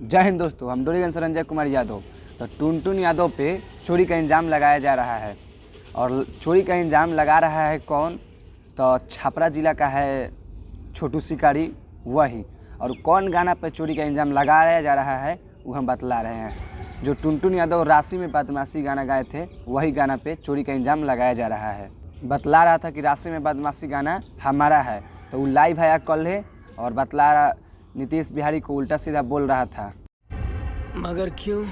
जय हिंद दोस्तों, हम डोरीगंज संजय कुमार यादव। तो टुनटुन यादव पे चोरी का इल्ज़ाम लगाया जा रहा है और चोरी का इल्ज़ाम लगा रहा है कौन? तो छपरा जिला का है छोटू शिकारी वही। और कौन गाना पे चोरी का इल्ज़ाम लगाया जा रहा है वो हम बतला रहे हैं। जो टुनटुन यादव राशि में बदमाशी गाना गाए थे वही गाना पे चोरी का इल्ज़ाम लगाया जा रहा है। बतला रहा था कि राशि में बदमाशी गाना हमारा है, तो वो लाइव आया कल है और बतला रहा नीतीश बिहारी को उल्टा सीधा बोल रहा था। मगर क्यों?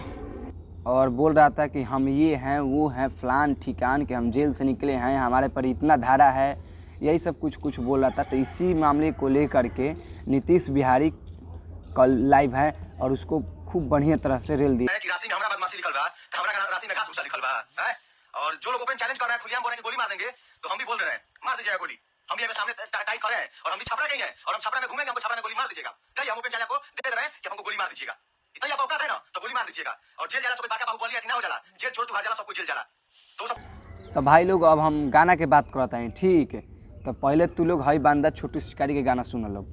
और बोल रहा था कि हम ये हैं वो हैं फलान ठिकान के, हम जेल से निकले हैं, हमारे पर इतना धारा है, यही सब कुछ बोल रहा था। तो इसी मामले को लेकर के नीतीश बिहारी कल लाइव है और उसको खूब बढ़िया तरह से रेल दिया कि राशि में हमारा बदमाशी लिखल बा, हमारा गाना राशि में घास भूसा लिखल बा है। और जो लोग ओपन चैलेंज कर रहे हैं, खुलेआम बोल रहे हैं कि गोली मार देंगे, तो हम भी बोल दे रहे हैं मार दीजिएगा गोली। हम भी सामने टाइट कर रहे हैं और हम भी छपरा गए हैं और हम छपरा में घूमेंगे, हमको छपरा में गोली मार दीजिएगा। कहीं हम ओपन चैलेंज को दे रहे हैं कि हमको गोली मार दीजिएगा। इतना आप औकात है ना, तो गोली मार दीजिएगा। और जेल जाला सब बाका बाहुबली अथी ना हो जाला, जेल छोड़ चुका जाला, सब कुछ जेल जाला। तो भाई लोग अब हम गाना के बात करते हैं, ठीक है? तो पहले तू लोग हई बांदा छोटू शिकारी के गाना सुन लो।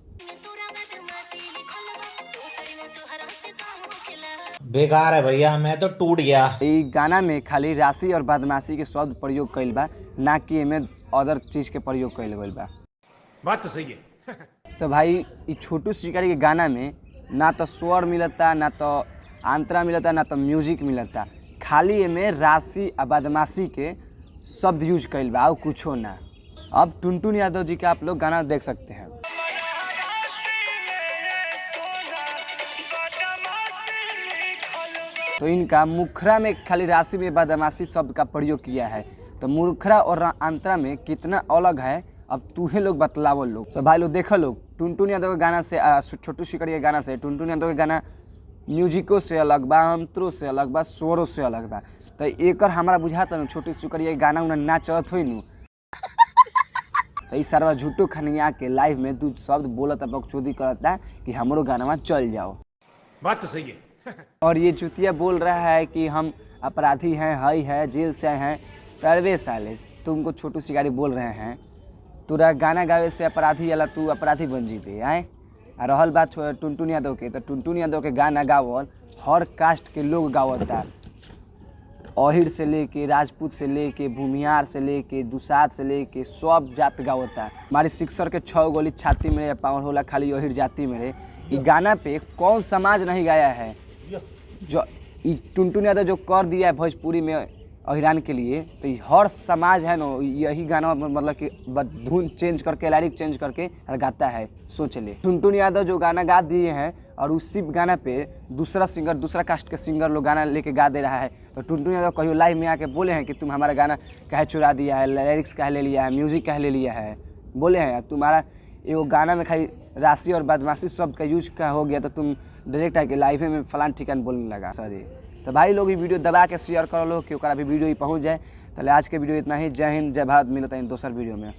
बेकार है भैया, मैं तो टूट गया। ये गाना में खाली राशि और बदमाशी के शब्द प्रयोग कइल बा, ना कि एमे अदर चीज के प्रयोग कइल गइल बा। बात तो सही है। तो भाई ये छोटू शिकारी के गाना में ना तो स्वर मिलता, ना तो अंतरा मिलता, ना तो म्यूजिक मिलता, खाली एमे राशि और बदमाशी के शब्द यूज कइल बा और कुछो ना। अब टुनटुन यादव जी का आप लोग गाना देख सकते हैं। तो इनका मुखरा में खाली राशि में बदमाशी शब्द का प्रयोग किया है। तो मुखरा और अंतरा में कितना अलग है अब तूहे लोग बतलावो लोग। तो भाई लोग देखो लोग, टुनटुन यादव के गाना से छोटू शिकारी के गाना से टुनटुन यादव के गाना म्यूजिको से अलग बा, अंतरों से अलग बा, स्वरों से अलग बा। तो एक हमारा बुझाता ना छोटू शिकारी के गाना उन्हें ना चलत हो नू। तो इस सारा झूठो खनिया के लाइव में दू शब्द बोलता बकचोदी करता कि हमरो गाना में चल जाओ। बात तो सही है। और ये चुतिया बोल रहा है कि हम अपराधी हैं, हई है, जेल से हैं। तरवे साले तुमको छोटू शिकारी बोल रहे हैं, तुरा गाना गावे से अपराधी वाला तू अपराधी बन जीते आए। और रहल बात टुनटुन यादव के, तो टुनटुन यादव के गाना गावल हर कास्ट के लोग गावता, अहिर से लेके राजपूत से लेके भूमिहार से लेके दुसाद से लेके सब जात गावता। हमारी सिक्सर के 6 गोली छाती में पावर होला खाली अहिर जाति में। ये गाना पे कौन समाज नहीं गाया है? जो टुनटुन यादव जो कर दिया है भोजपुरी में अहिरान के लिए, तो हर समाज है ना यही गाना मतलब कि धुन चेंज करके, लिरिक चेंज करके गाता है। सोच ले, टुनटुन यादव जो गाना गा दिए हैं और उसी गाना पे दूसरा सिंगर, दूसरा कास्ट के सिंगर लोग गाना लेके गा दे रहा है। तो टुनटुन यादव कहीं लाइव में आके बोले हैं कि तुम हमारा गाना काहे चुरा दिया है, लिरिक्स काहे ले लिया है, म्यूजिक काहे ले लिया है, बोले हैं। तुम्हारा एगो गाना में खाली राशि और बदमाशी शब्द का यूज का हो गया, तो तुम डायरेक्ट आके लाइव में फलान ठिकान बोलने लगा। सॉरी। तो भाई लोग ये वीडियो दबा के शेयर कर लो क्योंकि अभी वीडियो ही पहुंच जाए। तो आज के वीडियो इतना ही। जय हिंद, जय भारत। मिलता है दोसर वीडियो में।